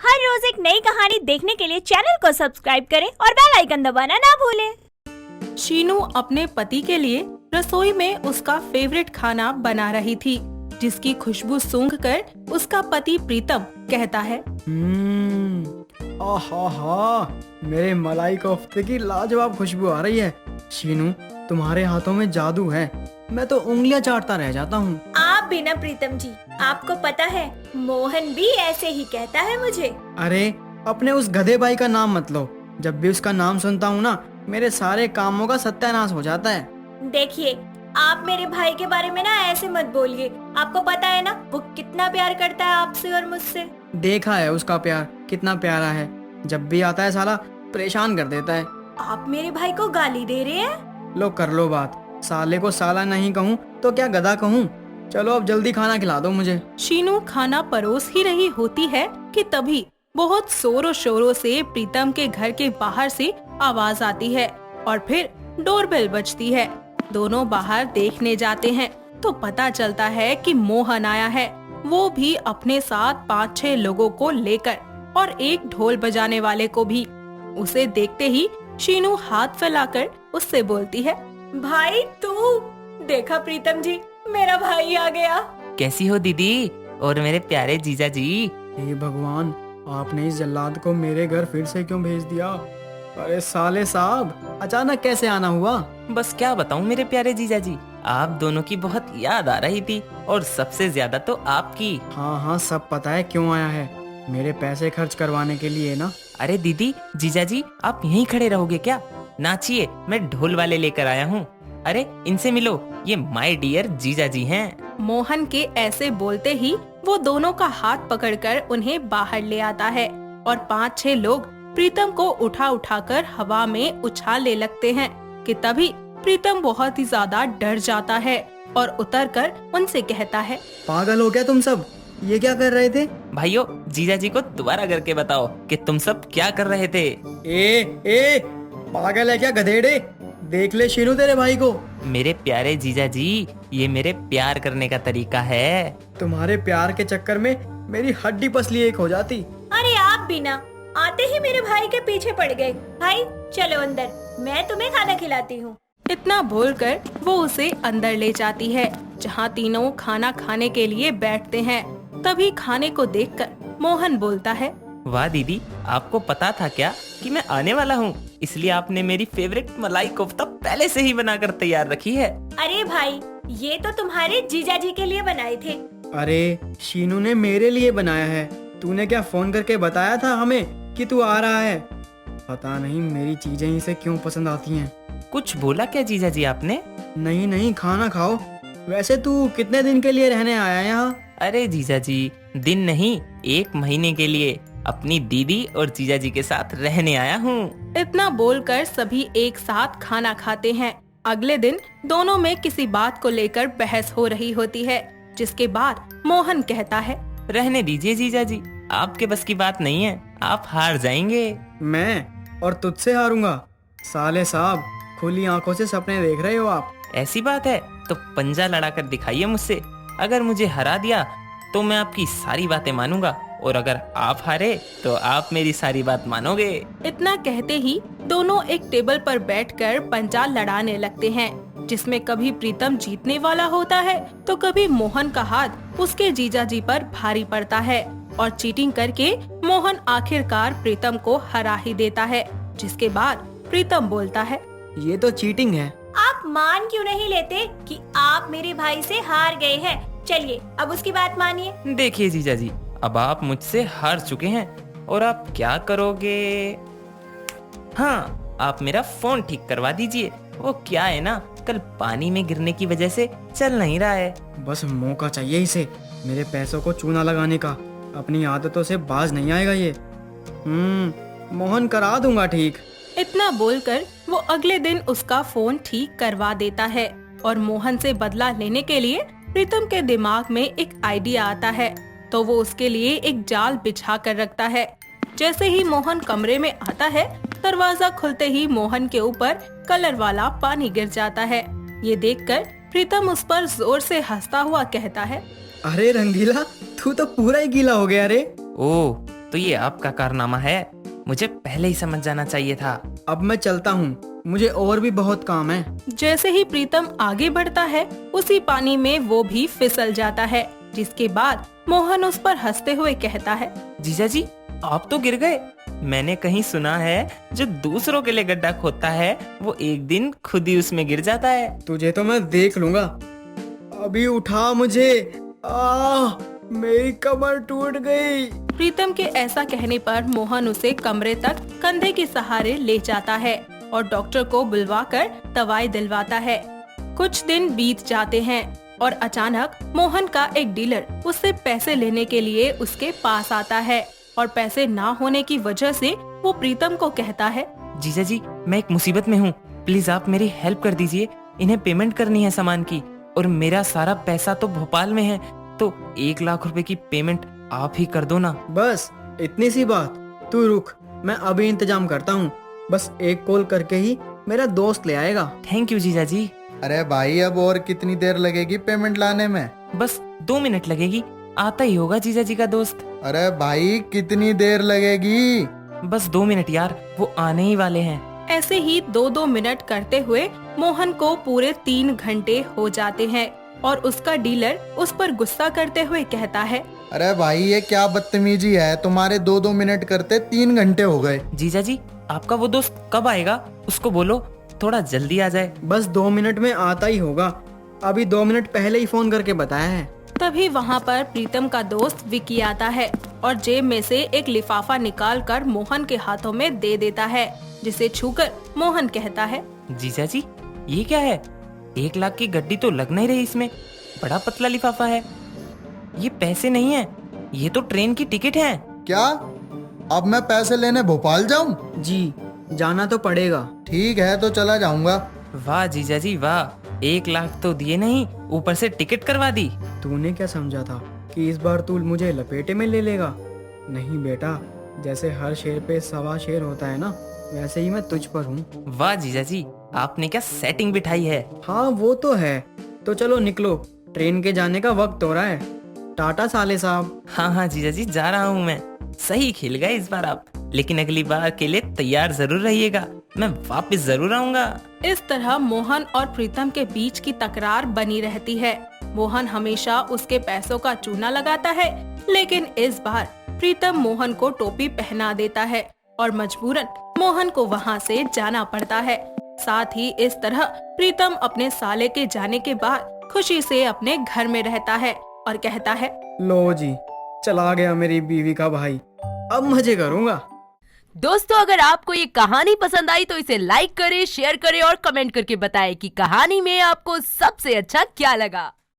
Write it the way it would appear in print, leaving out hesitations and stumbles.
हर रोज एक नई कहानी देखने के लिए चैनल को सब्सक्राइब करें और बेल आइकन दबाना ना भूलें। शीनू अपने पति के लिए रसोई में उसका फेवरेट खाना बना रही थी, जिसकी खुशबू सूंघकर उसका पति प्रीतम कहता है, आहा, मेरे मलाई कोफ्ते की लाजवाब खुशबू आ रही है। शीनू, तुम्हारे हाथों में जादू है, मैं तो उंगलियां चाटता रह जाता हूँ। आप भी ना प्रीतम जी, आपको पता है मोहन भी ऐसे ही कहता है मुझे। अरे अपने उस गधे भाई का नाम मत लो, जब भी उसका नाम सुनता हूँ ना मेरे सारे कामों का सत्यानाश हो जाता है। देखिए, आप मेरे भाई के बारे में ना ऐसे मत बोलिए। आपको पता है ना वो कितना प्यार करता है आपसे और मुझसे। देखा है उसका प्यार कितना प्यारा है, जब भी आता है साला परेशान कर देता है। आप मेरे भाई को गाली दे रहे हैं? लो कर लो बात, साले को साला नहीं कहूँ तो क्या गधा कहूँ। चलो अब जल्दी खाना खिला दो मुझे। शीनू खाना परोस ही रही होती है कि तभी बहुत जोरों शोरों से प्रीतम के घर के बाहर से आवाज आती है और फिर डोरबेल बजती है। दोनों बाहर देखने जाते हैं तो पता चलता है कि मोहन आया है, वो भी अपने साथ 5-6 लोगों को लेकर और एक ढोल बजाने वाले को भी। उसे देखते ही शीनू हाथ फैलाकर उससे बोलती है, भाई तू देखा प्रीतम जी, मेरा भाई आ गया। कैसी हो दीदी और मेरे प्यारे जीजा जी। हे भगवान, आपने इस जल्लाद को मेरे घर फिर से क्यों भेज दिया? अरे साले साहब, अचानक कैसे आना हुआ? बस क्या बताऊं मेरे प्यारे जीजा जी, आप दोनों की बहुत याद आ रही थी और सबसे ज्यादा तो आपकी। हाँ सब पता है क्यों आया है, मेरे पैसे खर्च करवाने के लिए ना। अरे दीदी, जीजा जी आप यहीं खड़े रहोगे क्या? नाचिए, मैं ढोल वाले लेकर आया हूँ। अरे इनसे मिलो, ये माय डियर जीजा जी हैं। मोहन के ऐसे बोलते ही वो दोनों का हाथ पकड़कर उन्हें बाहर ले आता है और 5-6 लोग प्रीतम को उठा उठाकर हवा में उछालने लगते हैं कि तभी प्रीतम बहुत ही ज्यादा डर जाता है और उतरकर उनसे कहता है, पागल हो गया तुम सब, ये क्या कर रहे थे? भाइयों, जीजा जी को दोबारा करके बताओ कि तुम सब क्या कर रहे थे। ए पागल है क्या गधेड़े? देख ले शीनू तेरे भाई को। मेरे प्यारे जीजा जी, ये मेरे प्यार करने का तरीका है। तुम्हारे प्यार के चक्कर में मेरी हड्डी पसली एक हो जाती। अरे आप भी ना आते ही मेरे भाई के पीछे पड़ गए। भाई चलो अंदर, मैं तुम्हें खाना खिलाती हूँ। इतना बोलकर वो उसे अंदर ले जाती है, जहाँ तीनों खाना खाने के लिए बैठते हैं। तभी खाने को देखकर मोहन बोलता है, वाह दीदी, आपको पता था क्या कि मैं आने वाला हूँ, इसलिए आपने मेरी फेवरेट मलाई कोफ्ता पहले से ही बनाकर तैयार रखी है। अरे भाई, ये तो तुम्हारे जीजा जी के लिए बनाए थे। अरे शीनू ने मेरे लिए बनाया है, तूने क्या फोन करके बताया था हमें कि तू आ रहा है? पता नहीं मेरी चीजें इसे क्यों पसंद आती हैं। कुछ बोला क्या जीजा जी आपने? नहीं खाना खाओ। वैसे तू कितने दिन के लिए रहने आया है यहाँ? अरे जीजा जी, दिन नहीं 1 महीने के लिए अपनी दीदी और जीजा जी के साथ रहने आया हूँ। इतना बोलकर सभी एक साथ खाना खाते हैं। अगले दिन दोनों में किसी बात को लेकर बहस हो रही होती है, जिसके बाद मोहन कहता है, रहने दीजिए जीजा जी, आपके बस की बात नहीं है, आप हार जाएंगे। मैं और तुझसे हारूंगा? साले साहब, खुली आंखों से सपने देख रहे हो आप। ऐसी बात है तो पंजा लड़ाकर दिखाइए मुझसे। अगर मुझे हरा दिया तो मैं आपकी सारी बातें मानूंगा, और अगर आप हारे तो आप मेरी सारी बात मानोगे। इतना कहते ही दोनों एक टेबल पर बैठकर पंजा लड़ाने लगते हैं, जिसमें कभी प्रीतम जीतने वाला होता है तो कभी मोहन का हाथ उसके जीजा जी पर भारी पड़ता है और चीटिंग करके मोहन आखिरकार प्रीतम को हरा ही देता है। जिसके बाद प्रीतम बोलता है, ये तो चीटिंग है। आप मान क्यों नहीं लेते कि आप मेरे भाई से हार गए हैं? चलिए अब उसकी बात मानिए। देखिए जीजा जी, अब आप मुझसे हार चुके हैं और आप क्या करोगे? हाँ, आप मेरा फोन ठीक करवा दीजिए। वो क्या है ना, कल पानी में गिरने की वजह से चल नहीं रहा है। बस मौका चाहिए इसे मेरे पैसों को चूना लगाने का। अपनी आदतों से बाज नहीं आएगा ये। मोहन करा दूंगा ठीक। इतना बोलकर वो अगले दिन उसका फोन ठीक करवा देता है और मोहन से बदला लेने के लिए प्रीतम के दिमाग में एक आइडिया आता है, तो वो उसके लिए एक जाल बिछा कर रखता है। जैसे ही मोहन कमरे में आता है, दरवाजा खुलते ही मोहन के ऊपर कलर वाला पानी गिर जाता है। ये देखकर प्रीतम उस पर जोर से हंसता हुआ कहता है, अरे रंगीला, तू तो पूरा ही गीला हो गया रे। ओह, तो ये आपका कारनामा है। मुझे पहले ही समझ जाना चाहिए था। अब मैं चलता हूँ, मुझे और भी बहुत काम है। जैसे ही प्रीतम आगे बढ़ता है उसी पानी में वो भी फिसल जाता है, जिसके बाद मोहन उस पर हंसते हुए कहता है, जीजा जी आप तो गिर गए। मैंने कहीं सुना है जो दूसरों के लिए गड्ढा खोदता है वो एक दिन खुद ही उसमें गिर जाता है। तुझे तो मैं देख लूंगा। अभी उठा मुझे। मेरी कमर टूट गई। प्रीतम के ऐसा कहने पर मोहन उसे कमरे तक कंधे के सहारे ले जाता है और डॉक्टर को बुलवाकर दवाई दिलवाता है। कुछ दिन बीत जाते हैं और अचानक मोहन का एक डीलर उससे पैसे लेने के लिए उसके पास आता है और पैसे ना होने की वजह से वो प्रीतम को कहता है, जीजा जी मैं एक मुसीबत में हूँ, प्लीज आप मेरी हेल्प कर दीजिए। इन्हें पेमेंट करनी है सामान की और मेरा सारा पैसा तो भोपाल में है, तो 1 लाख रुपए की पेमेंट आप ही कर दो ना। बस इतनी सी बात? तू रुक, मैं अभी इंतजाम करता हूँ। बस एक कॉल करके ही मेरा दोस्त ले आएगा। थैंक यू जीजा जी। अरे भाई अब और कितनी देर लगेगी पेमेंट लाने में? बस 2 मिनट लगेगी, आता ही होगा जीजा जी का दोस्त। अरे भाई कितनी देर लगेगी? बस 2 मिनट यार, वो आने ही वाले हैं। ऐसे ही 2-2 मिनट करते हुए मोहन को पूरे 3 घंटे हो जाते हैं और उसका डीलर उस पर गुस्सा करते हुए कहता है, अरे भाई ये क्या बदतमीजी है, तुम्हारे 2-2 मिनट करते 3 घंटे हो गए। जीजा जी आपका वो दोस्त कब आएगा? उसको बोलो थोड़ा जल्दी आ जाए। बस 2 मिनट में आता ही होगा। अभी 2 मिनट पहले ही फोन करके बताया है। तभी वहाँ पर प्रीतम का दोस्त विकी आता है और जेब में से एक लिफाफा निकालकर मोहन के हाथों में दे देता है, जिसे छूकर मोहन कहता है, जीजा जी ये क्या है? 1 लाख की गड्डी तो लग नहीं रही इसमें, बड़ा पतला लिफाफा है। ये पैसे नहीं है, ये तो ट्रेन की टिकट है। क्या? अब मैं पैसे लेने भोपाल जाऊं? जी जाना तो पड़ेगा। ठीक है तो चला जाऊंगा। वाह जीजा जी वाह, 1 लाख तो दिए नहीं, ऊपर से टिकट करवा दी। तूने क्या समझा था कि इस बार तू मुझे लपेटे में ले लेगा? नहीं बेटा, जैसे हर शेर पे 1.25 शेर होता है ना, वैसे ही मैं तुझ पर हूँ। वाह जीजा जी आपने क्या सेटिंग बिठाई है। हाँ वो तो है। तो चलो निकलो, ट्रेन के जाने का वक्त हो रहा है। टाटा साले साहब। हाँ हाँ जीजा जी जा रहा हूँ मैं। सही खिल गए इस बार आप, लेकिन अगली बार के लिए तैयार जरूर रहिएगा, मैं वापस जरूर आऊंगा। इस तरह मोहन और प्रीतम के बीच की तकरार बनी रहती है। मोहन हमेशा उसके पैसों का चूना लगाता है, लेकिन इस बार प्रीतम मोहन को टोपी पहना देता है और मजबूरन मोहन को वहाँ से जाना पड़ता है। साथ ही इस तरह प्रीतम अपने साले के जाने के बाद खुशी से अपने घर में रहता है और कहता है, लो जी, चला गया मेरी बीवी का भाई, अब मजे करूंगा। दोस्तों अगर आपको ये कहानी पसंद आई तो इसे लाइक करें, शेयर करें और कमेंट करके बताएं कि कहानी में आपको सबसे अच्छा क्या लगा।